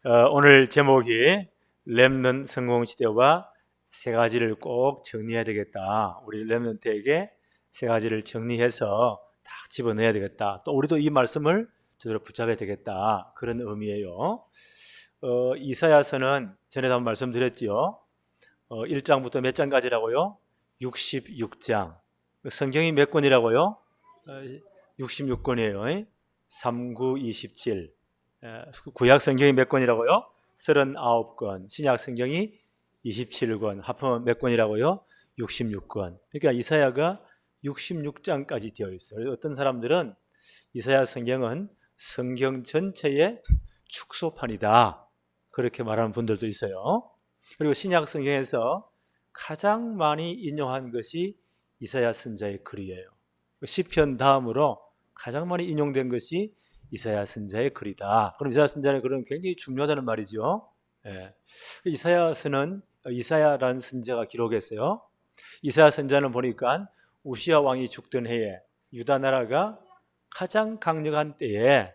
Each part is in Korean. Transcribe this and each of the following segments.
오늘 제목이 렘넌트 성공시대와 세 가지를 꼭 정리해야 되겠다. 우리 렘넌트에게 세 가지를 정리해서 딱 집어넣어야 되겠다. 또 우리도 이 말씀을 제대로 붙잡아야 되겠다. 그런 의미예요. 이사야서는 전에도 한번 말씀드렸지요. 1장부터 몇 장까지라고요? 66장. 성경이 몇 권이라고요? 66권이에요. 3, 9, 27. 구약 성경이 몇 권이라고요? 39권. 신약 성경이 27권. 합하면 몇 권이라고요? 66권. 그러니까 이사야가 66장까지 되어 있어요. 어떤 사람들은 이사야 성경은 성경 전체의 축소판이다. 그렇게 말하는 분들도 있어요. 그리고 신약 성경에서 가장 많이 인용한 것이 이사야 선자의 글이에요. 시편 다음으로 가장 많이 인용된 것이 이사야 선자의 글이다. 그럼 이사야 선자의 글은 굉장히 중요하다는 말이죠. 예. 이사야서는 이사야라는 선자가 기록했어요. 이사야 선자는 보니까 우시야 왕이 죽던 해에 유다 나라가 가장 강력한 때에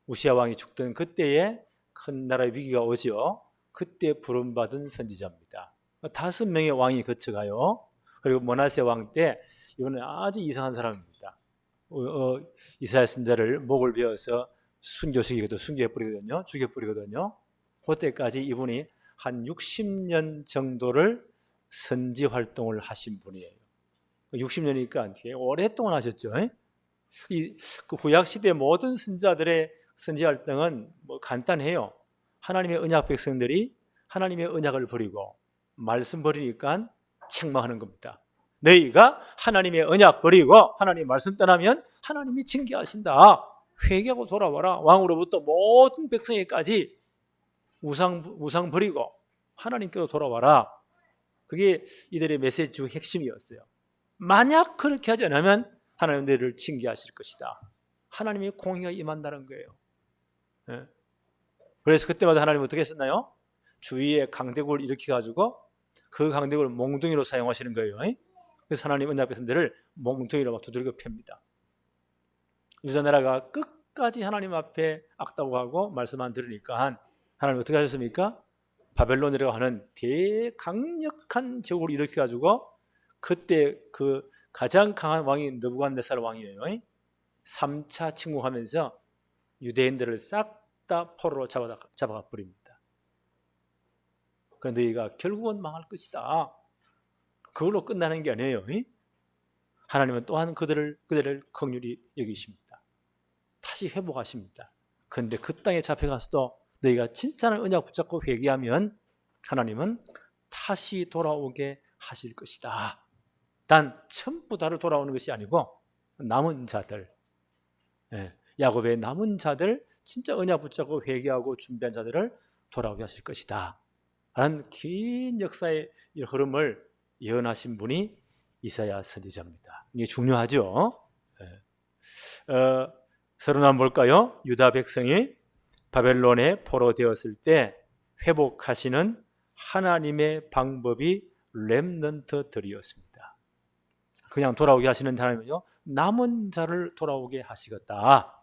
우시야 왕이 죽던 그때에 큰 나라의 위기가 오죠. 그때 부름받은 선지자입니다. 5명의 왕이 거쳐가요. 그리고 므낫세 왕 때 이거는 아주 이상한 사람입니다. 이사야 선자를 목을 베어서 순교해버리거든요. 죽여버리거든요. 그때까지 이분이 한 60년 정도를 선지 활동을 하신 분이에요. 60년이니까 오랫동안 하셨죠. 그 구약 시대 모든 선자들의 선지 활동은 뭐 간단해요. 하나님의 언약 백성들이 하나님의 언약을 버리고 말씀 버리니까 책망하는 겁니다. 너희가 하나님의 언약 버리고 하나님의 말씀 떠나면 하나님이 징계하신다. 회개하고 돌아와라. 왕으로부터 모든 백성에게까지 우상 버리고 하나님께로 돌아와라. 그게 이들의 메시지 중 핵심이었어요. 만약 그렇게 하지 않으면 하나님 너희를 징계하실 것이다. 하나님의 공의가 임한다는 거예요. 그래서 그때마다 하나님은 어떻게 했었나요? 주위에 강대국을 일으켜가지고 그 강대국을 몽둥이로 사용하시는 거예요. 그래서 하나님 언약 백성들을 몽둥이로 막 두들겨 팹니다. 유다 나라가 끝까지 하나님 앞에 악다고하고 말씀 안 들으니까 하나님 어떻게 하셨습니까? 바벨론이라고 하는 대강력한 제국을 일으켜가지고 그때 그 가장 강한 왕이 느부갓네살 왕이에요. 3차 침공하면서 유대인들을 싹 다 포로로 잡아가 버립니다. 그런데 너희가 결국은 망할 것이다. 그걸로 끝나는 게 아니에요. 하나님은 또한 그들을 긍휼히 여기십니다. 다시 회복하십니다. 그런데 그 땅에 잡혀가서도 너희가 진짜는 언약 붙잡고 회개하면 하나님은 다시 돌아오게 하실 것이다. 단 전부 다를 돌아오는 것이 아니고 남은 자들, 야곱의 남은 자들, 진짜 언약 붙잡고 회개하고 준비한 자들을 돌아오게 하실 것이다. 라는 긴 역사의 흐름을 예언하신 분이 이사야 선지자입니다. 이게 중요하죠. 서론 한번 볼까요? 유다 백성이 바벨론에 포로되었을 때 회복하시는 하나님의 방법이 렘넌트들이었습니다. 그냥 돌아오게 하시는 하나님은요, 남은 자를 돌아오게 하시겠다.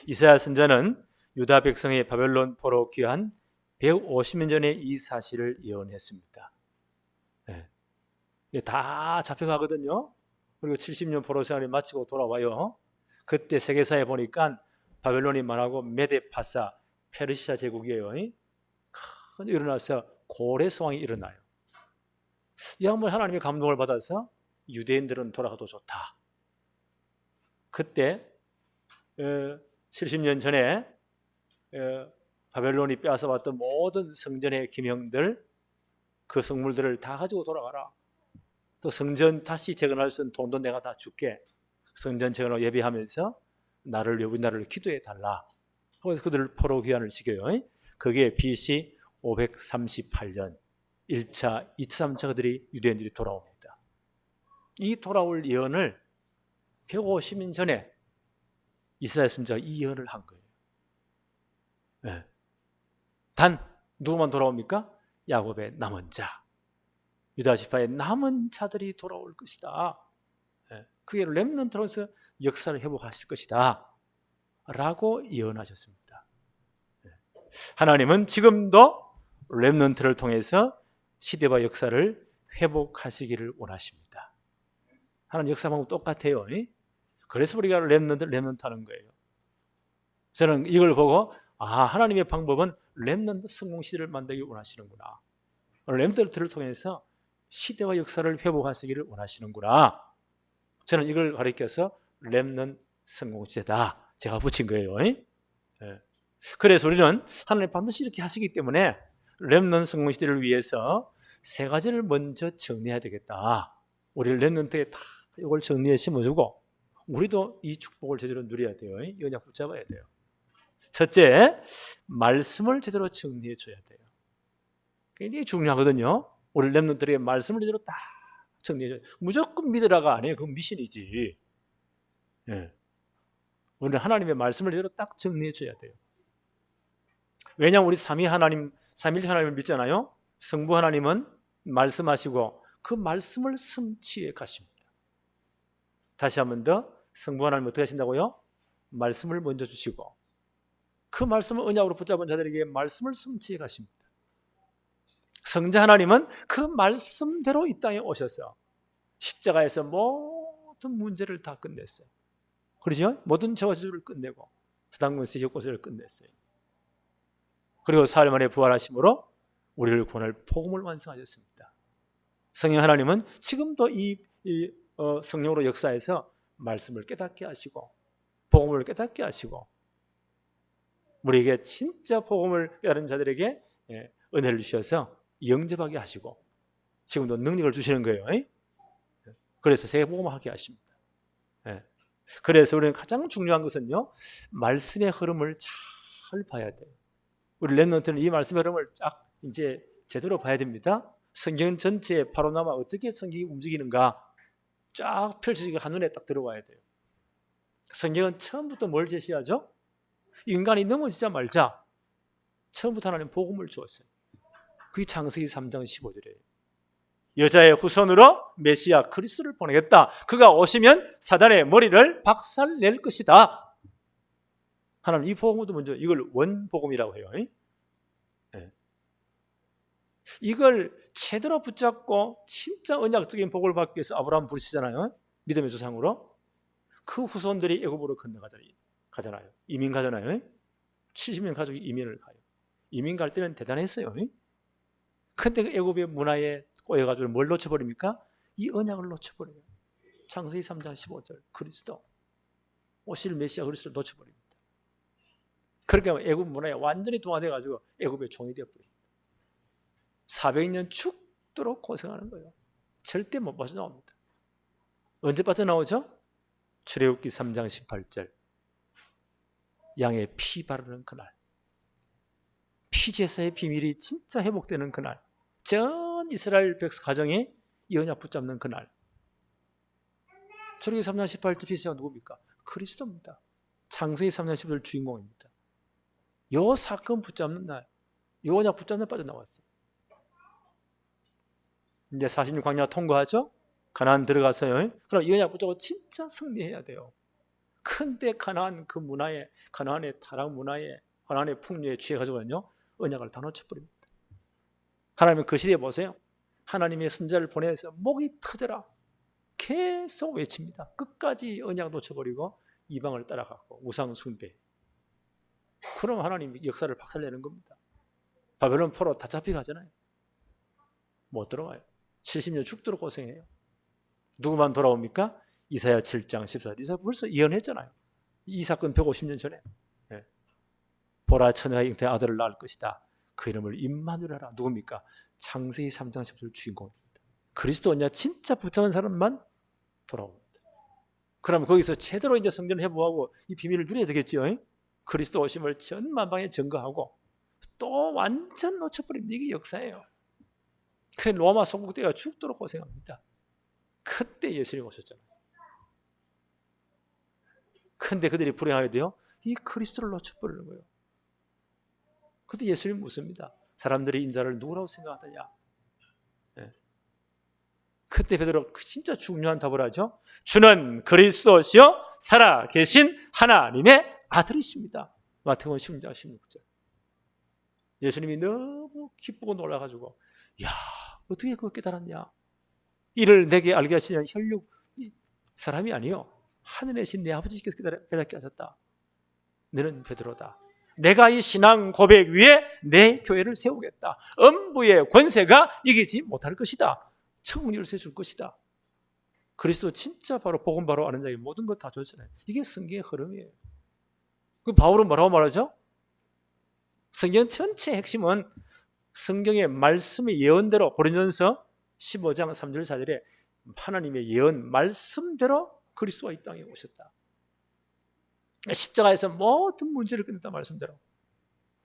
이사야 선자는 유다 백성의 바벨론 포로 귀환 150년 전에 이 사실을 예언했습니다. 다 잡혀가거든요. 그리고 70년 포로 생활을 마치고 돌아와요. 그때 세계사에 보니까 바벨론이 망하고 메데 파사 페르시아 제국이에요. 큰 일어나서 고레성왕이 일어나요. 이 양반 하나님의 감동을 받아서 유대인들은 돌아가도 좋다. 그때 70년 전에 바벨론이 빼앗아왔던 모든 성전의 기명들, 그 성물들을 다 가지고 돌아가라. 또 성전 다시 재건할 수 있는 돈도 내가 다 줄게. 성전 재건을 예비하면서 우리나라를 기도해 달라. 그래서 그들을 포로 귀환을 시켜요. 그게 BC 538년 1차, 2차, 3차 그들이 유대인들이 돌아옵니다. 이 돌아올 예언을 150년 전에 이스라엘 선지자가 이 예언을 한 거예요. 단 누구만 돌아옵니까? 야곱의 남은 자, 유다 지파의 남은 자들이 돌아올 것이다. 그게 렘넌트로서 역사를 회복하실 것이다 라고 예언하셨습니다. 하나님은 지금도 렘넌트를 통해서 시대와 역사를 회복하시기를 원하십니다. 하나님 역사 방법 똑같아요. 그래서 우리가 렘넌트 하는 거예요. 저는 이걸 보고 하나님의 방법은 렘넌트 성공 시대를 만들기 원하시는구나. 렘넌트를 통해서 시대와 역사를 회복하시기를 원하시는구나. 저는 이걸 가리켜서 렘넌트 성공 시대다. 제가 붙인 거예요. 그래서 우리는 하나님 반드시 이렇게 하시기 때문에 렘넌트 성공 시대를 위해서 세 가지를 먼저 정리해야 되겠다. 우리 렘넌트에 다 이걸 정리해 심어주고 우리도 이 축복을 제대로 누려야 돼요. 이 언약 붙잡아야 돼요. 첫째, 말씀을 제대로 정리해 줘야 돼요. 굉장히 중요하거든요. 우리 렘넌트들의 말씀을 제대로 딱 정리해 줘야 돼요. 무조건 믿으라가 아니에요. 그건 미신이지. 우리는 하나님의 말씀을 제대로 딱 정리해 줘야 돼요. 왜냐하면 우리 삼일 하나님을 믿잖아요. 성부 하나님은 말씀하시고 그 말씀을 성취해 가십니다. 다시 한 번 더, 성부 하나님 어떻게 하신다고요? 말씀을 먼저 주시고 그 말씀을 언약으로 붙잡은 자들에게 말씀을 성취해 가십니다. 성자 하나님은 그 말씀대로 이 땅에 오셔서 십자가에서 모든 문제를 다 끝냈어요. 그렇죠? 모든 죄와 저주를 끝내고 사단권세 혁고세를 끝냈어요. 그리고 사흘 만에 부활하심으로 우리를 구원할 복음을 완성하셨습니다. 성령 하나님은 지금도 성령으로 역사해서 말씀을 깨닫게 하시고 복음을 깨닫게 하시고 우리에게 진짜 복음을 깨달은 자들에게 은혜를 주셔서 영접하게 하시고 지금도 능력을 주시는 거예요. 그래서 세계 복음하게 하십니다. 그래서 우리는 가장 중요한 것은요, 말씀의 흐름을 잘 봐야 돼요. 우리 렘넌트는 이 말씀의 흐름을 쫙 이제 제대로 봐야 됩니다. 성경 전체에 파노라마 어떻게 성경이 움직이는가 쫙 펼쳐지게 한눈에 딱 들어와야 돼요. 성경은 처음부터 뭘 제시하죠? 인간이 넘어지자 말자 처음부터 하나님 복음을 주었어요. 그게 창세기 3장 15절이에요. 여자의 후손으로 메시아 그리스도를 보내겠다. 그가 오시면 사단의 머리를 박살낼 것이다. 하나님 이 복음도 먼저 이걸 원복음이라고 해요. 이걸 제대로 붙잡고 진짜 언약적인 복을 받기 위해서 아브라함 부르시잖아요. 믿음의 조상으로. 그 후손들이 애굽으로 가잖아요. 이민 가잖아요. 70년 가족이 이민을 가요. 이민 갈 때는 대단했어요. 근데 그 애굽의 문화에 꼬여가지고 뭘 놓쳐버립니까? 이 언약을 놓쳐버려요. 창세기 3장 15절 그리스도 오실 메시아 그리스도를 놓쳐버립니다. 그렇게 하면 애굽 문화에 완전히 동화돼가지고 애굽의 종이 되어버립니다. 400년 죽도록 고생하는 거예요. 절대 못 빠져나옵니다. 언제 빠져나오죠? 출애굽기 3장 18절 양의 피 바르는 그날, 피제사의 비밀이 진짜 회복되는 그날, 전 이스라엘 백성 가정이 이 언약 붙잡는 그날. 출애굽기 3장 18절 피제사가 누굽니까? 그리스도입니다. 창세기 3장 15절 주인공입니다. 요 사건 붙잡는 날, 요 언약 붙잡는 날 빠져나왔어요. 이제 46광야 통과하죠? 가나안 들어가서요. 그럼 이 언약 붙잡고 진짜 승리해야 돼요. 근데 가나안 그 문화에, 가나안의 타락 문화에, 가나안의 풍류에 취해가지고는요, 언약을 다 놓쳐버립니다. 하나님은 그 시대에 보세요. 하나님의 선자를 보내서 목이 터져라 계속 외칩니다. 끝까지 언약 놓쳐버리고 이방을 따라가고 우상 숭배. 그럼 하나님이 역사를 박살내는 겁니다. 바벨론 포로 다 잡혀가잖아요. 못 들어와요. 70년 죽도록 고생해요. 누구만 돌아옵니까? 이사야 7장 14절. 이사야 벌써 예언했잖아요. 이 사건 150년 전에. 보라 처녀가 잉태 아들을 낳을 것이다. 그 이름을 임마누엘이라. 누굽니까? 창세기 3장 10절 주인공입니다. 그리스도 언약 진짜 붙잡은 사람만 돌아옵니다. 그러면 거기서 제대로 이제 성전을 회복하고 이 비밀을 누려야 되겠죠. 그리스도 오심을 전 만방에 증거하고 또 완전 놓쳐버립니다. 이게 역사예요. 그래 로마 성국대가 죽도록 고생합니다. 그때 예수님 오셨잖아요. 근데 그들이 불행하게 돼요. 이 그리스도를 놓쳐버리는 거예요. 그때 예수님 묻습니다. 사람들이 인자를 누구라고 생각하더냐? 그때 베드로 진짜 중요한 답을 하죠. 주는 그리스도시요 살아 계신 하나님의 아들이십니다. 마태복음 16장 16절. 예수님이 너무 기쁘고 놀라가지고 야, 어떻게 그거 깨달았냐? 이를 내게 알게 하시는 혈육 사람이 아니요 하늘에 계신 내 아버지께서 깨닫게 하셨다. 너는 베드로다. 내가 이 신앙 고백 위에 내 교회를 세우겠다. 음부의 권세가 이기지 못할 것이다. 천국 열쇠 줄 것이다. 그리스도 진짜 바로 복음 바로 아는 자에게 모든 것 다 줬잖아요. 이게 성경의 흐름이에요. 그 바울은 뭐라고 말하죠? 성경 전체의 핵심은 성경의 말씀의 예언대로 고린도전서 15장 3절 4절에 하나님의 예언 말씀대로 그리스도가 이 땅에 오셨다. 십자가에서 모든 문제를 끝냈다. 말씀대로.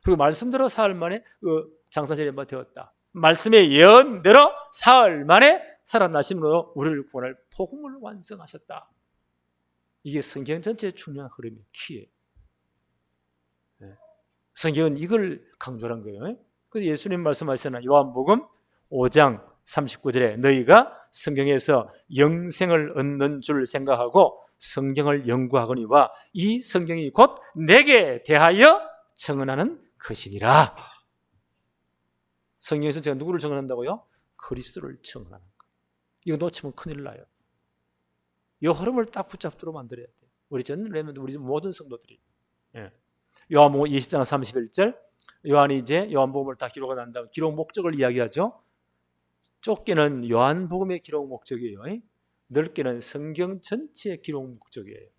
그리고 말씀대로 사흘 만에 장사절에 되었다. 말씀의 예언대로 사흘 만에 살아나심으로 우리를 구원할 복음을 완성하셨다. 이게 성경 전체의 중요한 흐름이 키예요. 성경은 이걸 강조한 거예요. 그래서 예수님 말씀하시는 요한복음 5장 39절에 너희가 성경에서 영생을 얻는 줄 생각하고 성경을 연구하거니와 이 성경이 곧 내게 대하여 증언하는 것이니라. 성경에서 제가 누구를 증언한다고요? 그리스도를 증언하는 것. 이거 놓치면 큰일 나요. 이 흐름을 딱 붙잡도록 만들어야 돼요. 우리 모든 성도들이. 요한복음 20장 31절 요한이 이제 요한복음을 다 기록하고 난 다음 기록 목적을 이야기하죠. 좁게는 요한복음의 기록 목적이에요. 넓게는 성경 전체의 기록 목적이에요.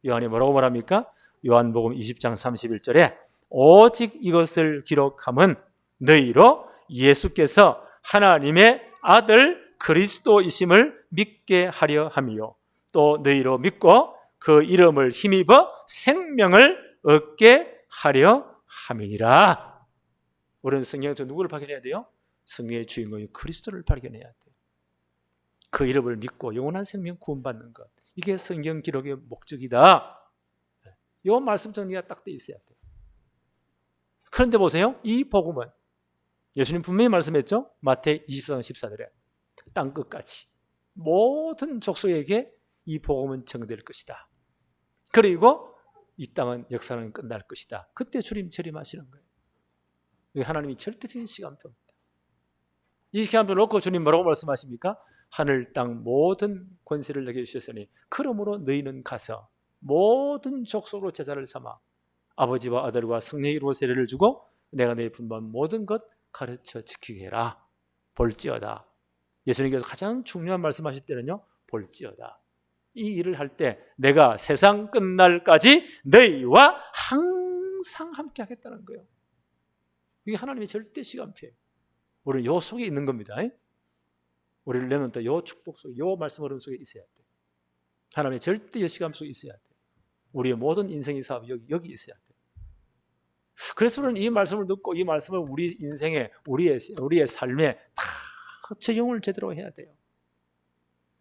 요한이 뭐라고 말합니까? 요한복음 20장 31절에 오직 이것을 기록함은 너희로 예수께서 하나님의 아들 그리스도이심을 믿게 하려 함이요 또 너희로 믿고 그 이름을 힘입어 생명을 얻게 하려 함이니라. 우리는 성경에서 누구를 발견해야 돼요? 성경의 주인공인 그리스도를 발견해야 돼요. 그 이름을 믿고 영원한 생명 구원받는 것. 이게 성경 기록의 목적이다. 이 말씀 정리가 딱 돼 있어야 돼요. 그런데 보세요. 이 복음은 예수님 분명히 말씀했죠. 마태 24장 14절에 땅 끝까지 모든 족속에게 이 복음은 전될 것이다. 그리고 이 땅은 역사는 끝날 것이다. 그때 주님 재림하시는 거예요. 이게 하나님이 절대적인 시간표입니다. 이 시간표를 놓고 주님 뭐라고 말씀하십니까? 하늘 땅 모든 권세를 내게 주셨으니 그러므로 너희는 가서 모든 족속으로 제자를 삼아 아버지와 아들과 성령의 이름으로 세례를 주고 내가 너희 분반 모든 것 가르쳐 지키게 해라. 볼지어다. 예수님께서 가장 중요한 말씀하실 때는요. 볼지어다. 이 일을 할 때 내가 세상 끝날까지 너희와 항상 함께 하겠다는 거예요. 이게 하나님의 절대 시간표예요. 우리는 요 속에 있는 겁니다. 우리를 내면 또 요 축복 속에, 요 말씀 흐름 속에 있어야 돼요. 하나님의 절대 시간 속에 있어야 돼요. 우리의 모든 인생의 사업이 여기 있어야 돼요. 그래서 우리는 이 말씀을 듣고 이 말씀을 우리 인생에, 우리의 삶에 다 적용을 제대로 해야 돼요.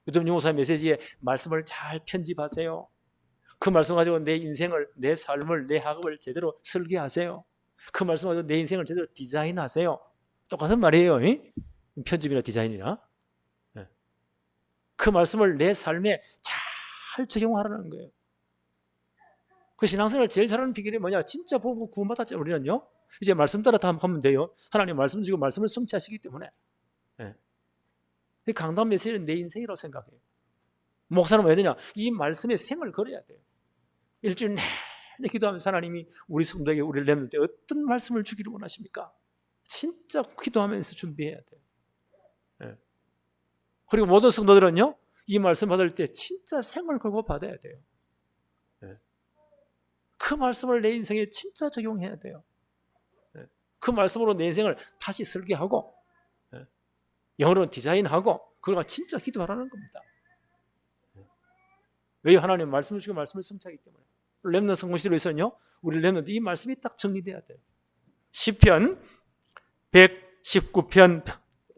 요즘 용호사 메시지에 말씀을 잘 편집하세요. 그 말씀 가지고 내 인생을, 내 삶을, 내 학업을 제대로 설계하세요. 그 말씀 가지고 내 인생을 제대로 디자인하세요. 똑같은 말이에요. 편집이나 디자인이나. 그 말씀을 내 삶에 잘 적용하라는 거예요. 그 신앙생활을 제일 잘하는 비결이 뭐냐? 진짜 보고 구원받았죠. 우리는요. 이제 말씀 따라 다 하면 돼요. 하나님 말씀 주고 말씀을 성취하시기 때문에. 강단 메시지는 내 인생이라고 생각해요. 목사는 왜 되냐? 이 말씀에 생을 걸어야 돼요. 일주일 내내 기도하면서 하나님이 우리 성도에게 우리를 내는 때 어떤 말씀을 주기를 원하십니까? 진짜 기도하면서 준비해야 돼요. 그리고 모든 성도들은요, 이 말씀 받을 때 진짜 생을 걸고 받아야 돼요. 그 말씀을 내 인생에 진짜 적용해야 돼요. 그 말씀으로 내 인생을 다시 설계하고 영어로는 디자인하고 그걸 진짜 기도하라는 겁니다. 왜요? 하나님 말씀을 주고 말씀을 성취하기 때문에. 렘넌트 성공시대로서는요, 우리 렘넌트 이 말씀이 딱 정리돼야 돼요. 시편 119편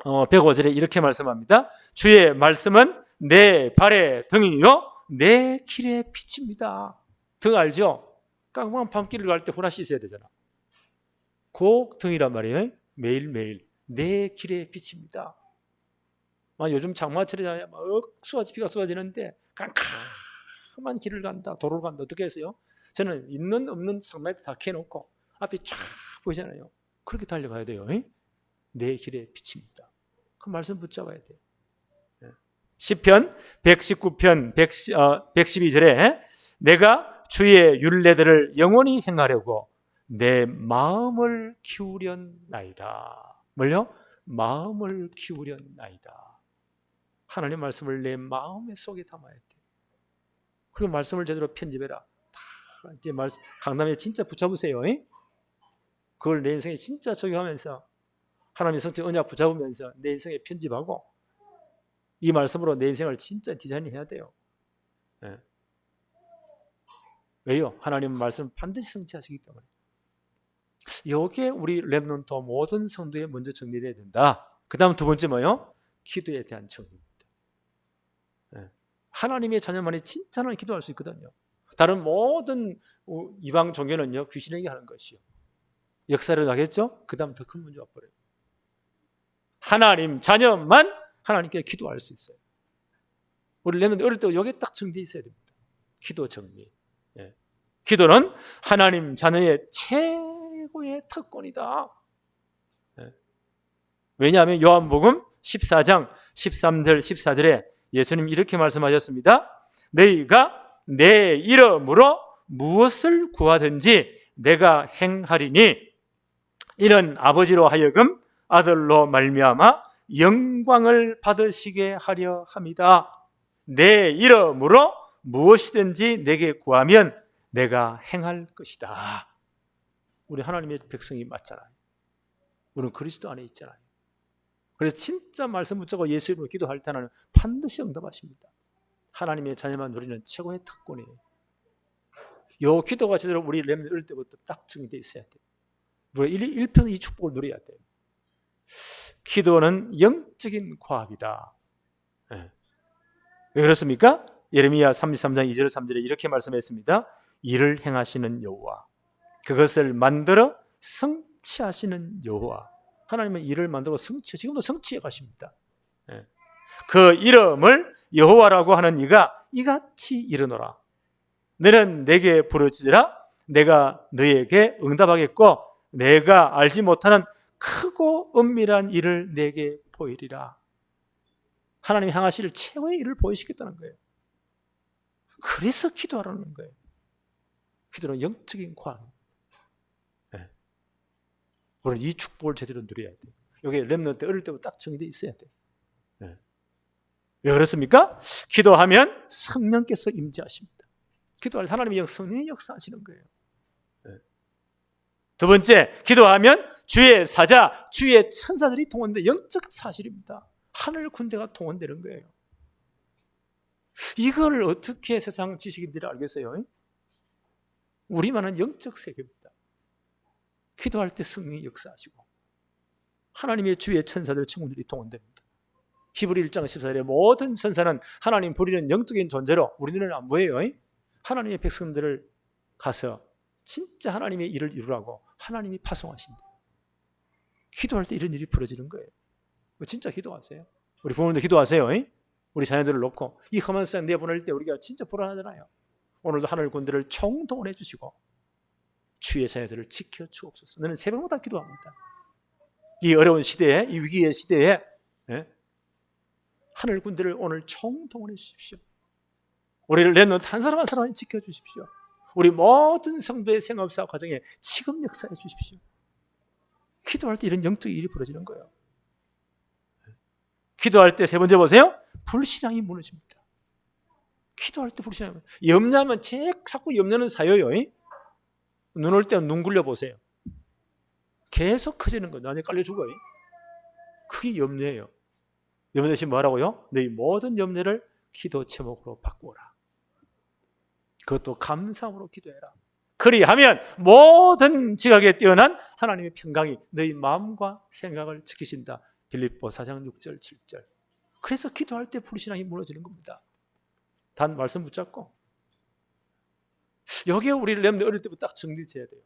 105절에 이렇게 말씀합니다. 주의 말씀은 내 발의 등이요 내 길의 빛입니다. 등 알죠? 깜깜한 밤길을 갈 때 후라시 있어야 되잖아. 그 등이란 말이에요. 매일매일 내 길의 빛입니다. 요즘 장마철에 비가 쏟아지는데 깜깜한 길을 간다. 도로를 간다. 어떻게 해서요? 저는 있는 없는 상라이트 다 켜놓고 앞이 쫙 보이잖아요. 그렇게 달려가야 돼요. 내 길의 빛입니다. 그 말씀 붙잡아야 돼요. 시편 119편 112절에 내가 주의 율례들을 영원히 행하려고 내 마음을 기울였나이다. 뭘요? 마음을 기울였나이다. 하나님 말씀을 내 마음의 속에 담아야 돼. 그리고 말씀을 제대로 편집해라. 다 이제 강남에 진짜 붙잡으세요. 그걸 내 인생에 진짜 적용하면서 하나님의 성취 언약 붙잡으면서 내 인생에 편집하고 이 말씀으로 내 인생을 진짜 디자인해야 돼요. 네. 왜요? 하나님의 말씀을 반드시 성취하시기 때문에. 이게 우리 렘넌트 모든 성도에 먼저 정리돼야 된다. 그 다음 두 번째 뭐요? 기도에 대한 정리입니다. 네. 하나님의 자녀만이 진짜 하나님 기도할 수 있거든요. 다른 모든 이방 종교는요 귀신에게 하는 것이요. 역사를 나겠죠? 그 다음 더 큰 문제 와버려요. 하나님 자녀만 하나님께 기도할 수 있어요. 우리 렘넌트 어릴 때 이게 딱 정리되어 있어야 됩니다. 기도 정리. 예. 기도는 하나님 자녀의 최고의 특권이다. 예. 왜냐하면 요한복음 14장 13절 14절에 예수님 이렇게 말씀하셨습니다. 너희가 내 이름으로 무엇을 구하든지 내가 행하리니 이는 아버지로 하여금 아들로 말미암아 영광을 받으시게 하려 합니다. 내 이름으로 무엇이든지 내게 구하면 내가 행할 것이다. 우리 하나님의 백성이 맞잖아요. 우리는 그리스도 안에 있잖아요. 그래서 진짜 말씀 붙잡고 예수 이름으로 기도할 때는 반드시 응답하십니다. 하나님의 자녀만 누리는 최고의 특권이에요. 이 기도가 제대로 우리 렘넌트 어릴 때부터 딱 정리되어 있어야 돼요. 우리가 1편 이 축복을 누려야 돼요. 기도는 영적인 과학이다. 네. 왜 그렇습니까? 예레미야 33장 2절 3절에 이렇게 말씀했습니다. 일을 행하시는 여호와, 그것을 만들어 성취하시는 여호와. 하나님은 일을 만들고 지금도 성취해 가십니다. 네. 그 이름을 여호와라고 하는 이가 이같이 이르노라. 너는 내게 부르짖으라. 내가 너에게 응답하겠고 내가 알지 못하는 크고 은밀한 일을 내게 보이리라. 하나님이 향하실 최고의 일을 보이시겠다는 거예요. 그래서 기도하라는 거예요. 기도는 영적인 과학입니다. 네. 우리는 이 축복을 제대로 누려야 돼요. 여기 렘넌트 어릴 때부터 딱 정리되어 있어야 돼요. 네. 왜 그렇습니까? 기도하면 성령께서 임재하십니다. 기도할 하나님의 성령이 역사하시는 거예요. 네. 두 번째, 기도하면 주의 사자, 주의 천사들이 동원되는 영적 사실입니다. 하늘 군대가 동원되는 거예요. 이걸 어떻게 세상 지식인들이 알겠어요? 우리만은 영적 세계입니다. 기도할 때 성령이 역사하시고 하나님의 주의 천사들, 천군들이 동원됩니다. 히브리 1장 14절에 모든 천사는 하나님 부리는 영적인 존재로 우리 눈에는 안 보여요. 하나님의 백성들을 가서 진짜 하나님의 일을 이루라고 하나님이 파송하신대요. 기도할 때 이런 일이 벌어지는 거예요. 진짜 기도하세요. 우리 부모님도 기도하세요. 우리 자녀들을 놓고 이 험한 세상 내보낼 때 우리가 진짜 불안하잖아요. 오늘도 하늘 군대를 총동원해 주시고 주의 자녀들을 지켜 주옵소서. 너는 새벽마다 기도합니다. 이 어려운 시대에, 이 위기의 시대에 하늘 군대를 오늘 총동원해 주십시오. 우리를 렘넌트 한 사람 한 사람 지켜 주십시오. 우리 모든 성도의 생업사 과정에 지금 역사해 주십시오. 기도할 때 이런 영적 일이 벌어지는 거예요. 기도할 때 세 번째 보세요. 불신앙이 무너집니다. 기도할 때 불신앙이 염려하면 자꾸 염려는 사여요. 눈 올 때 눈 굴려 보세요. 계속 커지는 거예요. 나중에 깔려 죽어요. 그게 염려예요. 염려 대신 뭐하라고요? 너희 모든 염려를 기도 제목으로 바꾸어라. 그것도 감사함으로 기도해라. 그리하면 모든 지각에 뛰어난 하나님의 평강이 너희 마음과 생각을 지키신다. 빌립보 4장 6절 7절. 그래서 기도할 때 불신앙이 무너지는 겁니다. 단 말씀 붙잡고 여기에 우리 렘넌트 어릴 때부터 딱 정리돼야 돼요.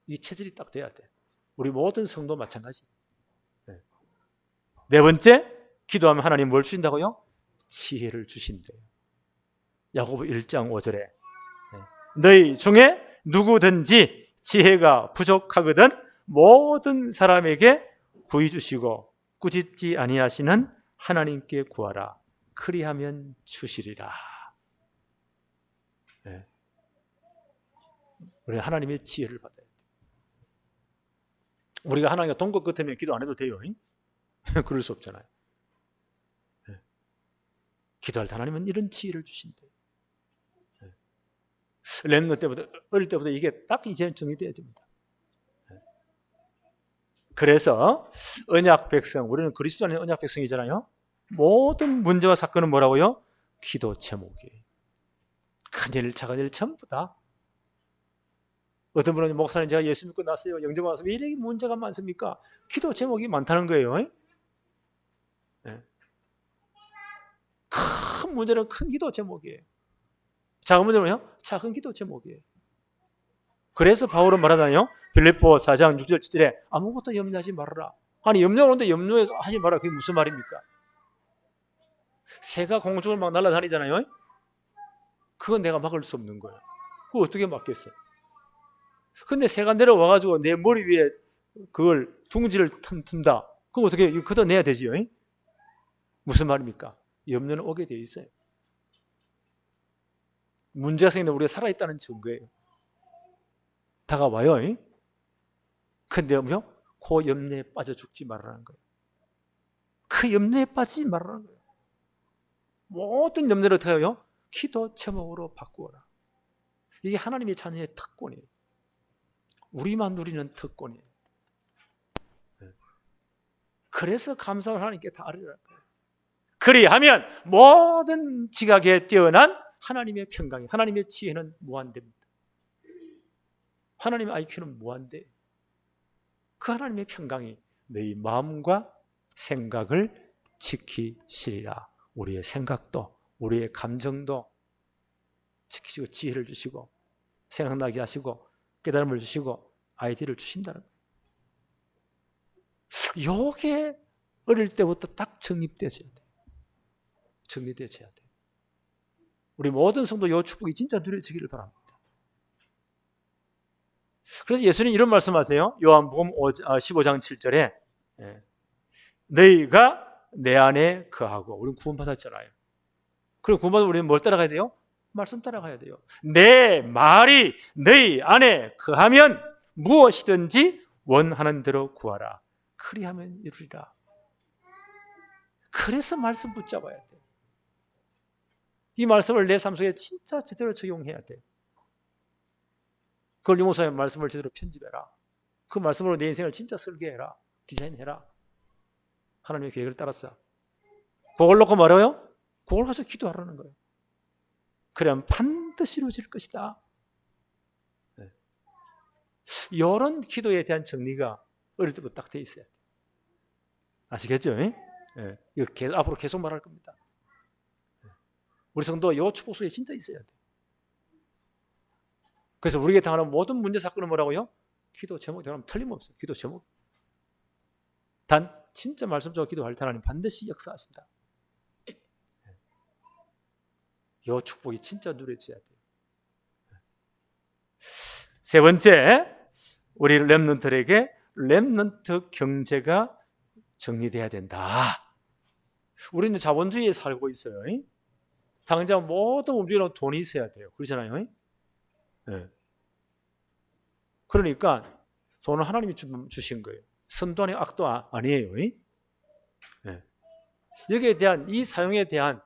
이 체질이 딱 돼야 돼. 우리 모든 성도 마찬가지. 네 번째, 기도하면 하나님 뭘 주신다고요? 지혜를 주신대요. 야고보 1장 5절에 너희 중에 누구든지 지혜가 부족하거든 모든 사람에게 구해 주시고 꾸짖지 아니하시는 하나님께 구하라. 그리하면 주시리라. 네. 우리 하나님의 지혜를 받아야 돼. 우리가 하나님과 동거 같으면 기도 안 해도 돼요. 그럴 수 없잖아요. 네. 기도할 때 하나님은 이런 지혜를 주신대. 네. 렘넌트 때부터, 어릴 때부터 이게 딱 이제 정리돼야 됩니다. 네. 그래서 언약 백성, 우리는 그리스도 안에 언약 백성이잖아요. 모든 문제와 사건은 뭐라고요? 기도 제목이에요. 큰일 작은일 전부 다. 어떤 분은 목사님 제가 예수 믿고 났어요. 영접 와서 왜 이렇게 문제가 많습니까? 기도 제목이 많다는 거예요. 네. 큰 문제는 큰 기도 제목이에요. 작은 문제는요? 작은 기도 제목이에요. 그래서 바울은 말하잖아요. 빌립보 4장 6절 7절에 아무것도 염려하지 말아라. 아니 염려하는데 염려하지 말아라. 그게 무슨 말입니까? 새가 공중을 막 날아다니잖아요. 그건 내가 막을 수 없는 거예요. 그거 어떻게 막겠어요? 근데 새가 내려와가지고 내 머리 위에 그걸 둥지를 튼다. 그럼 어떻게 걷어내야 되지요? 무슨 말입니까? 염려는 오게 돼 있어요. 문제가 생기면 우리가 살아있다는 증거예요. 다가와요. 근데 그 염려에 빠져 죽지 말라는 거예요. 그 염려에 빠지지 말라는 거예요. 모든 염려를 어떻게 해요? 기도 제목으로 바꾸어라. 이게 하나님의 자녀의 특권이에요. 우리만 누리는 특권이에요. 그래서 감사를 하나님께 다 아뢰라는 거예요. 그리하면 모든 지각에 뛰어난 하나님의 평강이, 하나님의 지혜는 무한대입니다. 하나님의 IQ는 무한대. 그 하나님의 평강이 너희 마음과 생각을 지키시리라. 우리의 생각도 우리의 감정도 지키시고 지혜를 주시고 생각나게 하시고 깨달음을 주시고 아이디어를 주신다는 거예요. 이게 어릴 때부터 딱 정립되어져야 돼요. 정리되어져야 돼요. 우리 모든 성도 이 축복이 진짜 누려지기를 바랍니다. 그래서 예수님 이런 말씀하세요. 요한복음 15장 7절에 너희가 내 안에 거하고, 우리는 구원받았잖아요. 그럼 구원받으면 우리는 뭘 따라가야 돼요? 말씀 따라가야 돼요. 내 말이 너희 안에 거하면 무엇이든지 원하는 대로 구하라. 그리하면 이루리라. 그래서 말씀 붙잡아야 돼요. 이 말씀을 내 삶 속에 진짜 제대로 적용해야 돼요. 그걸 유목사의 말씀을 제대로 편집해라. 그 말씀으로 내 인생을 진짜 설계해라. 디자인해라. 하나님의 계획을 따라서. 그걸 놓고 말해요? 그걸 가서 기도하라는 거예요. 그러면 반드시 이루어질 것이다. 네. 이런 기도에 대한 정리가 어릴 때부터 딱 돼 있어야 돼요. 아시겠죠? 네. 이거 앞으로 계속 말할 겁니다. 우리 성도 이 축복 속에 진짜 있어야 돼요. 그래서 우리에게 당하는 모든 문제 사건은 뭐라고요? 기도 제목이 되면 틀림없어요. 기도 제목. 단 진짜 말씀적으로 기도할 때 하나님 반드시 역사하신다. 이 축복이 진짜 누려져야 돼요. 세 번째, 우리 렘넌트들에게 렘넌트 경제가 정리돼야 된다. 우리는 자본주의에 살고 있어요. 당장 모든 움직이는 돈이 있어야 돼요. 그렇잖아요. 네. 그러니까 돈은 하나님이 주신 거예요. 선도 아니고 악도 아니에요. 네. 여기에 대한 이 사용에 대한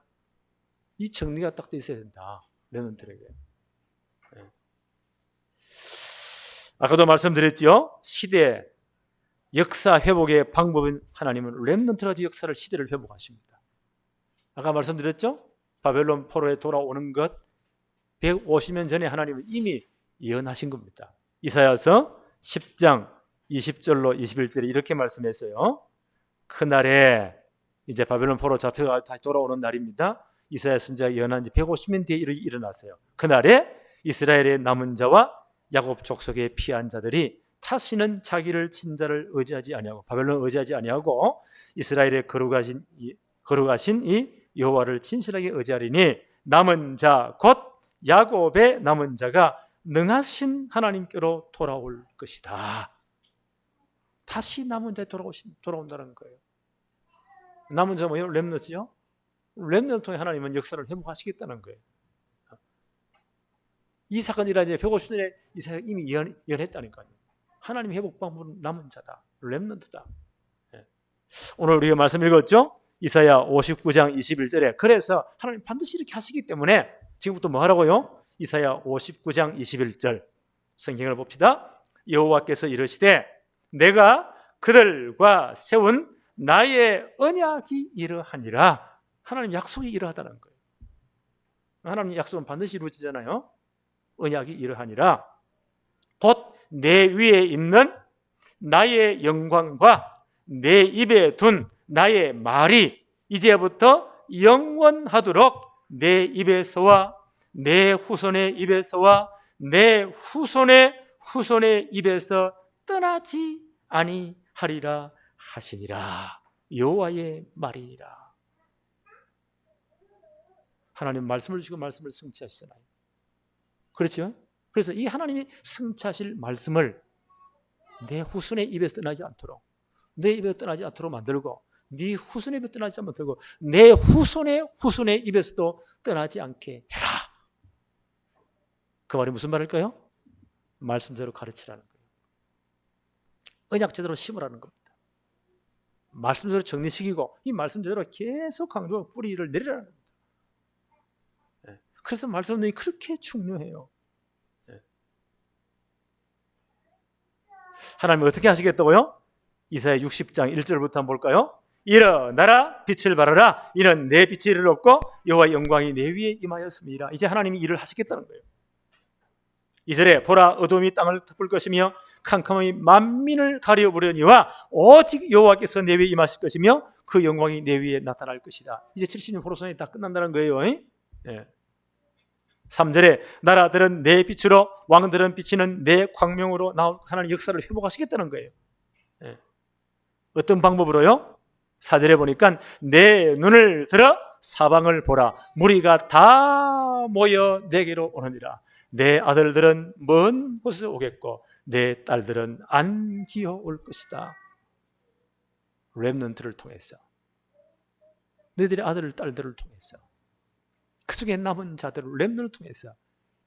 이 정리가 딱 돼 있어야 된다. 렘넌트에게. 네. 아까도 말씀드렸죠. 시대 역사 회복의 방법은 하나님은 렘넌트라도 역사를 시대를 회복하십니다. 아까 말씀드렸죠. 바벨론 포로에 돌아오는 것 150년 전에 하나님은 이미 예언하신 겁니다. 이사야서 10장 20절로 21절에 이렇게 말씀했어요. 그날에 이제 바벨론 포로 잡혀가 다시 돌아오는 날입니다. 이사야 선지자가 예언한 지 150년 뒤에 일어났어요. 그날에 이스라엘의 남은 자와 야곱 족속의 피한 자들이 다시는 자기를 친자를 의지하지 아니하고 바벨론을 의지하지 아니하고 이스라엘의 거룩하신 이 여호와를 진실하게 의지하리니 남은 자 곧 야곱의 남은 자가 능하신 하나님께로 돌아올 것이다. 다시 남은 자에 돌아온다는 거예요. 남은 자 뭐예요? 렘넌트죠. 렘넌트 통해 하나님은 역사를 회복하시겠다는 거예요. 이 사건이 일어나지 150년에 이사야가 이미 예언했다니까요. 하나님 회복 방법은 남은 자다. 렘넌트다. 오늘 우리가 말씀 읽었죠? 이사야 59장 21절에 그래서 하나님 반드시 이렇게 하시기 때문에 지금부터 뭐 하라고요? 이사야 59장 21절 성경을 봅시다. 여호와께서 이르시되 내가 그들과 세운 나의 언약이 이러하니라. 하나님 약속이 이러하다는 거예요. 하나님 약속은 반드시 이루어지잖아요. 언약이 이러하니라. 곧 내 위에 있는 나의 영광과 내 입에 둔 나의 말이 이제부터 영원하도록 내 입에서와 내 후손의 입에서와 내 후손의 후손의 입에서 떠나지 아니하리라 하시니라. 여호와의 말이니라. 하나님 말씀을 주시고 말씀을 성취하시잖아요. 그렇죠? 그래서 이 하나님이 성취하실 말씀을 내 후손의 입에서 떠나지 않도록, 내 입에서 떠나지 않도록 만들고, 네 후손의 입에서 떠나지 않도록 만들고, 내 후손의 후손의 입에서도 떠나지 않게 해라. 그 말이 무슨 말일까요? 말씀대로 가르치라는 거예요. 언약 제대로 심으라는 겁니다. 말씀대로 정리시키고 이 말씀대로 계속 강조하고 뿌리를 내리라는 겁니다. 그래서 말씀이 그렇게 중요해요. 하나님은 어떻게 하시겠다고요? 이사야 60장 1절부터 한번 볼까요? 일어나라 빛을 발하라 이는 내 빛이 이르렀고 여호와의 영광이 내 위에 임하였음이라. 이제 하나님이 일을 하시겠다는 거예요. 2절에 보라 어둠이 땅을 덮을 것이며 캄캄함이 만민을 가려버려니와 오직 여호와께서 내 위에 임하실 것이며 그 영광이 내 위에 나타날 것이다. 이제 70년 포로선이 다 끝난다는 거예요. 예. 3절에 나라들은 내 빛으로 왕들은 비치는 내 광명으로 나올 하나님 역사를 회복하시겠다는 거예요. 예. 어떤 방법으로요? 4절에 보니까 내 눈을 들어 사방을 보라 무리가 다 모여 내게로 오느니라. 내 아들들은 먼 곳에서 오겠고 내 딸들은 안 기어올 것이다. 렘넌트를 통해서 너희들의 아들 딸들을 통해서 그 중에 남은 자들을 렘넌트를 통해서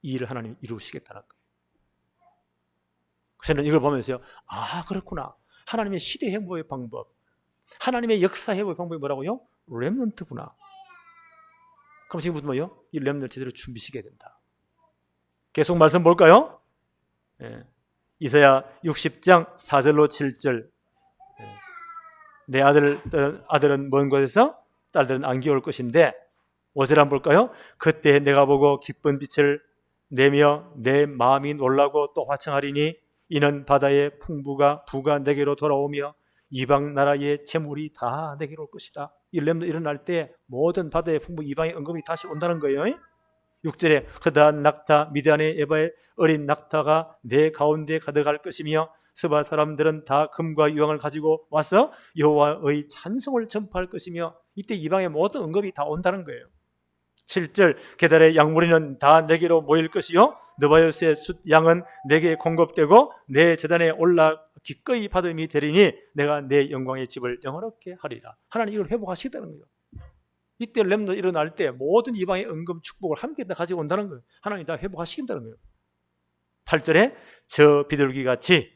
이 일을 하나님이 이루시겠다는 거예요. 그래서 저는 이걸 보면서요, 아 그렇구나. 하나님의 시대 행보의 방법, 하나님의 역사 행보의 방법이 뭐라고요? 렘넌트구나. 그럼 지금부터 뭐요? 이 렘넌트 제대로 준비시켜야 된다. 계속 말씀 볼까요? 예. 이사야 60장 4절로 7절. 예. 내 아들은 먼 곳에서 딸들은 안 기올 것인데 5절 한번 볼까요? 그때 내가 보고 기쁜 빛을 내며 내 마음이 놀라고 또 화창하리니 이는 바다의 부가 내게로 돌아오며 이방 나라의 재물이 다 내게로 올 것이다. 이 렘넌트 일어날 때 모든 바다의 풍부 이방의 언급이 다시 온다는 거예요. 6절에 흐다한 낙타 미디안의 에바의 어린 낙타가 내 가운데 가득할 것이며 스바 사람들은 다 금과 유황을 가지고 와서 여호와의 찬송을 전파할 것이며 이때 이방의 모든 언급이 다 온다는 거예요. 7절 게달의 양무리는 다 내게로 모일 것이요 느바요스의 숫 양은 내게 공급되고 내 제단에 올라 기꺼이 받음이 되리니 내가 내 영광의 집을 영원롭게 하리라. 하나님 이걸 회복하시겠다는 거예요. 이때 렘넌트 일어날 때 모든 이방의 은금 축복을 함께 다 가지고 온다는 거예요. 하나님 다 회복하시겠다는 거예요. 8절에 저 비둘기같이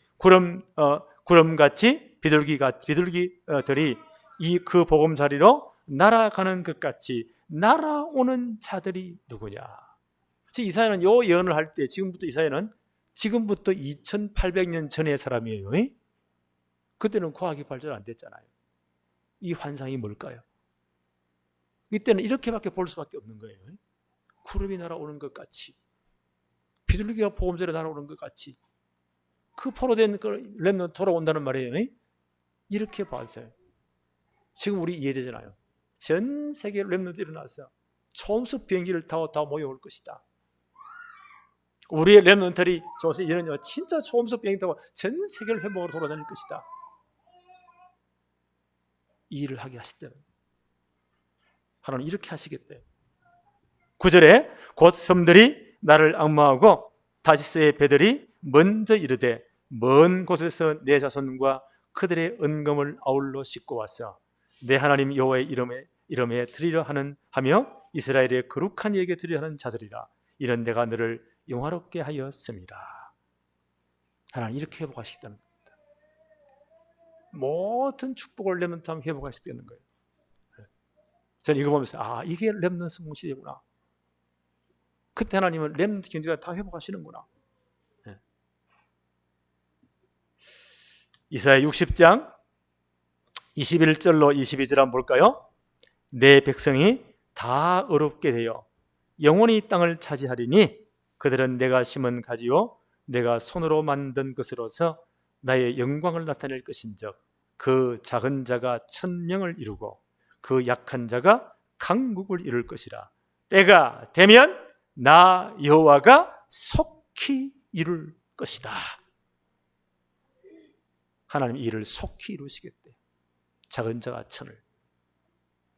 구름같이 비둘기들이 이 그 보금자리로 날아가는 것 같이 날아오는 자들이 누구냐. 이사야는 요 예언을 할 때 이사야는 지금부터 2800년 전의 사람이에요. 그때는 과학이 발전 안 됐잖아요. 이 환상이 뭘까요? 이때는 이렇게밖에 볼 수밖에 없는 거예요. 구름이 날아오는 것 같이 비둘기가 보금자리에 날아오는 것 같이 그 포로된 렘넌트 돌아온다는 말이에요. 이렇게 봤어요. 지금 우리 이해되잖아요. 전 세계 렘넌트 일어나서 초음속 비행기를 타고 다 모여올 것이다. 우리의 렘넌트들이 이런 진짜 초음속 비행기 타고 전 세계를 회복으로 돌아다닐 것이다. 이 일을 하게 하시대요. 하나님 이렇게 하시겠대요. 9절에 곧 섬들이 나를 앙모하고 다시스의 배들이 먼저 이르되 먼 곳에서 내 자손과 그들의 은검을 아울러 싣고 와서 내 하나님 여호와의 이름에 드리려 하며 이스라엘의 거룩한 이에게 드리려 하는 자들이라. 이는 내가 너를 영화롭게 하였습니다. 하나님 이렇게 회복하시겠다는 겁니다. 모든 축복을 렘넌트 하면 회복하시겠다는 거예요. 저는 이거 보면서 이게 렘넌트 성공 시대구나. 그때 하나님은 렘넌트 경제가 다 회복하시는구나. 이사야 60장 21절로 22절 한번 볼까요? 내 백성이 다 어렵게 되어 영원히 땅을 차지하리니 그들은 내가 심은 가지요 내가 손으로 만든 것으로서 나의 영광을 나타낼 것인즉 그 작은 자가 천명을 이루고 그 약한 자가 강국을 이룰 것이라. 때가 되면 나 여호와가 속히 이룰 것이다. 하나님 이 일을 속히 이루시겠대. 작은 자가 천을,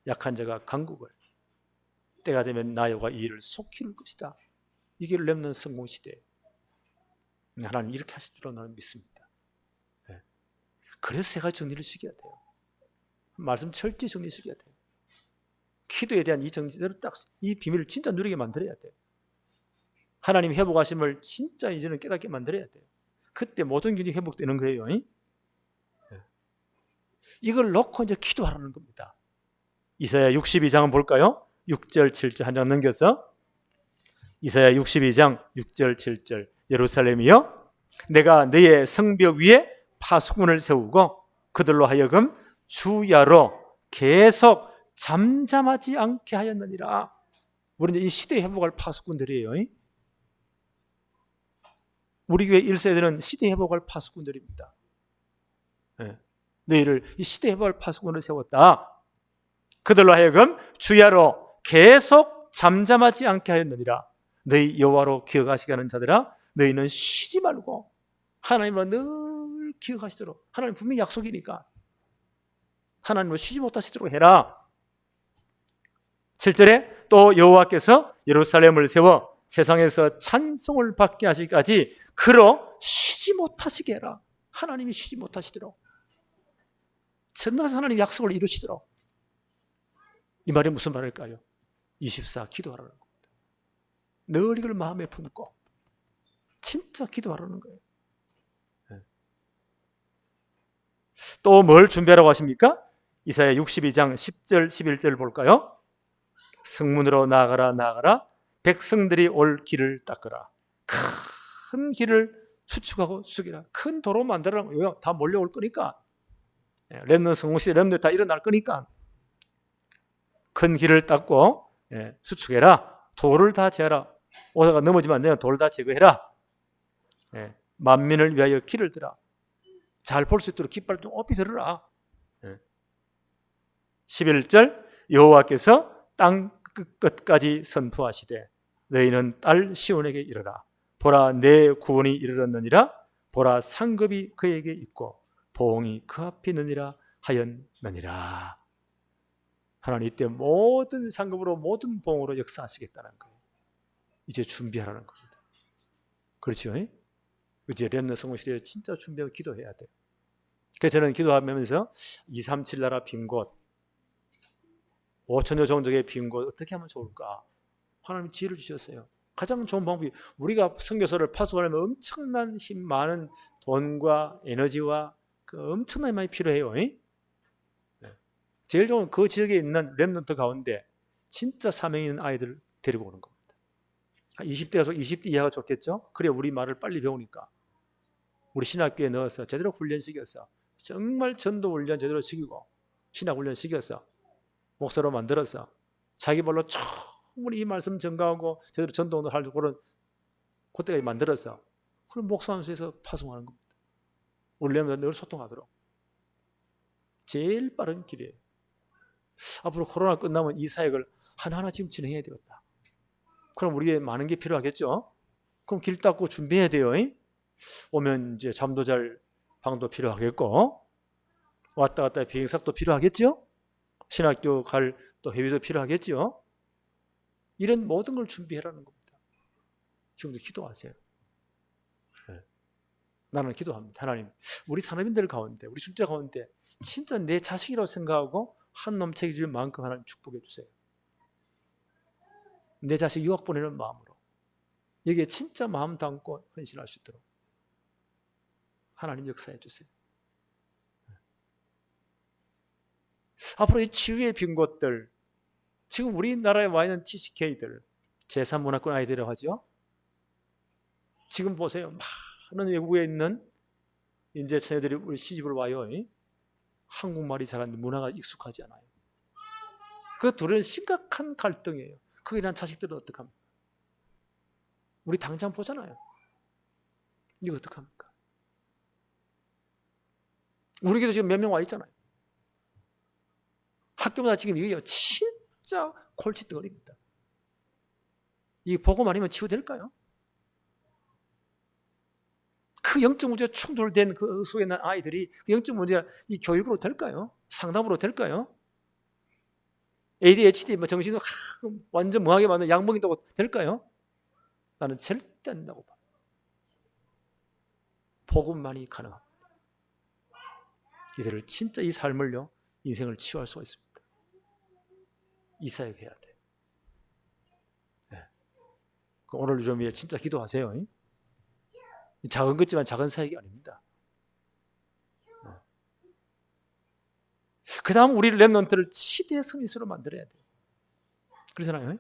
약한 자가 강국을. 때가 되면 나 여호와가 이 일을 속히 이룰 것이다. 이게 렘넌트 성공 시대. 하나님 이렇게 하실 줄로 나는 믿습니다. 그래서 제가 정리를 시켜야 돼요. 말씀 철저히 정리시켜야 돼요. 기도에 대한 이 정리대로 딱 이 비밀을 진짜 누리게 만들어야 돼요. 하나님 회복하심을 진짜 이제는 깨닫게 만들어야 돼요. 그때 모든 균이 회복되는 거예요. 이걸 놓고 이제 기도하라는 겁니다. 이사야 62장은 볼까요? 6절 7절 한 장 넘겨서 이사야 62장 6절 7절 예루살렘이여 내가 너의 성벽 위에 파수꾼을 세우고 그들로 하여금 주야로 계속 잠잠하지 않게 하였느니라. 우리는 이 시대에 회복할 파수꾼들이에요. 우리 교회 1세대는 시대에 회복할 파수꾼들입니다. 너희를 이 시대에 회복할 파수꾼을 세웠다. 그들로 하여금 주야로 계속 잠잠하지 않게 하였느니라. 너희 여호와로 기억하시게 하는 자들아 너희는 쉬지 말고 하나님으로 늘 기억하시도록. 하나님 분명히 약속이니까 하나님으로 쉬지 못하시도록 해라. 7절에 또 여호와께서 예루살렘을 세워 세상에서 찬송을 받게 하시기까지 그로 쉬지 못하시게 해라. 하나님이 쉬지 못하시도록. 전능하신 하나님 약속을 이루시도록. 이 말이 무슨 말일까요? 24 기도하라는 겁니다. 늘 이걸 마음에 품고 진짜 기도하라는 거예요. 또 뭘 준비하라고 하십니까? 이사야 62장 10절 11절 볼까요? 성문으로 나아가라 백성들이 올 길을 닦으라. 큰 길을 수축하고 숙이라. 큰 도로 만들라는 거예요. 다 몰려올 거니까. 렘넌트 성공시대 렘넌트 다 일어날 거니까 큰 길을 닦고 수축해라. 돌을 다 제하라. 오다가 넘어지면 안 되면 돌 다 제거해라. 만민을 위하여 길을 들라. 잘 볼 수 있도록 깃발 좀 높이 들으라. 11절 여호와께서 땅 끝까지 선포하시되 너희는 딸 시온에게 이르라. 보라 내 구원이 이르렀느니라. 보라 상급이 그에게 있고 보응이 그 앞에 있느니라 하였느니라. 하나님 이때 모든 상급으로 모든 보응으로 역사하시겠다는 거예요. 이제 준비하라는 겁니다. 그렇죠? 이제 렘넌트 성공 시대에 진짜 준비하고 기도해야 돼요. 그래서 저는 기도하면서 237 나라 빈 곳 5천여 종족의 빈 곳 어떻게 하면 좋을까? 하나님이 지혜를 주셨어요. 가장 좋은 방법이 우리가 선교사를 파수하려면 엄청난 힘 많은 돈과 에너지와 그 엄청나게 많이 필요해요. 제일 좋은 그 지역에 있는 렘넌트 가운데 진짜 사명 있는 아이들 데리고 오는 겁니다. 20대 가서 20대 이하가 좋겠죠? 그래 우리 말을 빨리 배우니까 우리 신학교에 넣어서 제대로 훈련시켜서 정말 전도 훈련 제대로 시키고 신학 훈련 시켜서 목사로 만들어서 자기 발로 충분히 이 말씀 전가하고 제대로 전도를 할 그런 그때까지 만들어서 그런 목사원수에서 파송하는 겁니다. 우리 렘넌트 늘 소통하도록. 제일 빠른 길이에요. 앞으로 코로나 끝나면 이 사역을 하나하나 지금 진행해야 되겠다. 그럼 우리에게 많은 게 필요하겠죠? 그럼 길 닦고 준비해야 돼요. 오면 이제 잠도 잘 방도 필요하겠고 왔다 갔다 비행사도 필요하겠죠? 신학교 갈 또 회의도 필요하겠죠? 이런 모든 걸 준비해라는 겁니다. 지금도 기도하세요. 나는 기도합니다. 하나님, 우리 산업인들 가운데, 우리 출자 가운데 진짜 내 자식이라고 생각하고 한 놈 책임질 만큼 하나님 축복해 주세요. 내 자식 유학 보내는 마음으로 여기에 진짜 마음 담고 헌신할 수 있도록 하나님 역사해 주세요. 앞으로 이 치유의 빈 곳들, 지금 우리나라에 와 있는 TCK들, 제3문화권 아이들이라고 하죠. 지금 보세요. 많은 외국에 있는 이제 자녀들이 우리 시집을 와요. 한국말이 잘하는데 문화가 익숙하지 않아요. 그 둘은 심각한 갈등이에요. 거기에 대한 자식들은 어떡합니까? 우리 당장 보잖아요. 이거 어떡합니까? 우리에게도 지금 몇 명 와 있잖아요. 학교마다 지금 이게요, 진짜 골칫덩어리입니다. 이 복음 아니면 치유될까요? 그 영적 문제가 충돌된 그 속에 있는 아이들이 그 영적 문제가 이 교육으로 될까요? 상담으로 될까요? ADHD 정신을 완전 멍하게 만든 약 먹인다고 될까요? 나는 절대 안 된다고 봐. 복음만이 가능합니다. 이들을 진짜 이 삶을요, 인생을 치유할 수가 있습니다. 이 사역 해야 돼. 네. 오늘 좀 위해 진짜 기도하세요. 작은 것지만 작은 사역이 아닙니다. 그 다음 우리 렘넌트를 치대의 서밋으로 만들어야 돼요. 그러잖아요.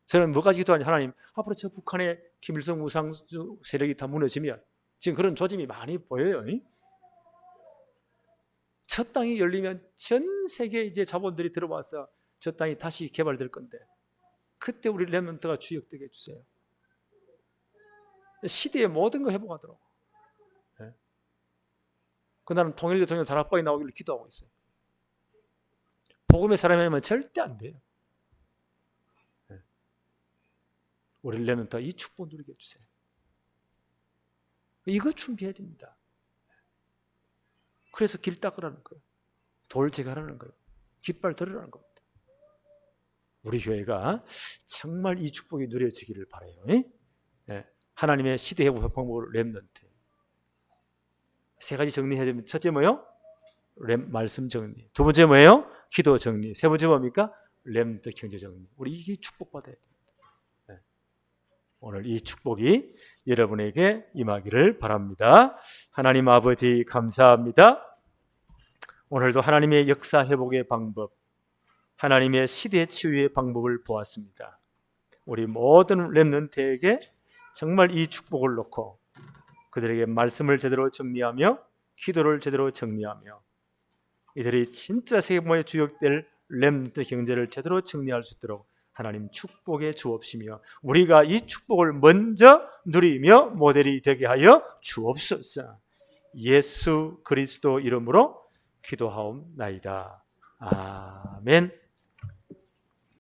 저는 뭐까지 기도하냐, 하나님 앞으로 저 북한의 김일성 우상 세력이 다 무너지면 지금 그런 조짐이 많이 보여요. 저 땅이 열리면 전 세계 이제 자본들이 들어와서 저 땅이 다시 개발될 건데 그때 우리 렘넌트가 주역되게 해주세요. 시대의 모든 거 회복하도록. 네. 나는 통일 대통령 다락방에 나오기를 기도하고 있어요. 복음의 사람이면 절대 안 돼요. 네. 우리 렘넌트가 이 축복 누리게 해주세요. 이거 준비해야 됩니다. 그래서 길 닦으라는 거예요. 돌 제거하라는 거예요. 깃발 들으라는 겁니다. 우리 교회가 정말 이 축복이 누려지기를 바라요. 네. 하나님의 시대 회복 방법을 렘넌트. 세 가지 정리해야 됩니다. 첫째 뭐예요? 말씀 정리. 두 번째 뭐예요? 기도 정리. 세 번째 뭡니까? 렘넌트 경제 정리. 우리 이 축복받아야 됩니다. 네. 오늘 이 축복이 여러분에게 임하기를 바랍니다. 하나님 아버지 감사합니다. 오늘도 하나님의 역사 회복의 방법, 하나님의 시대 치유의 방법을 보았습니다. 우리 모든 렘넌트에게 정말 이 축복을 놓고 그들에게 말씀을 제대로 정리하며 기도를 제대로 정리하며 이들이 진짜 세계모의 주역될 렘넌트 경제를 제대로 정리할 수 있도록 하나님 축복의 주옵시며 우리가 이 축복을 먼저 누리며 모델이 되게 하여 주옵소서. 예수 그리스도 이름으로 기도하옵나이다. 아멘.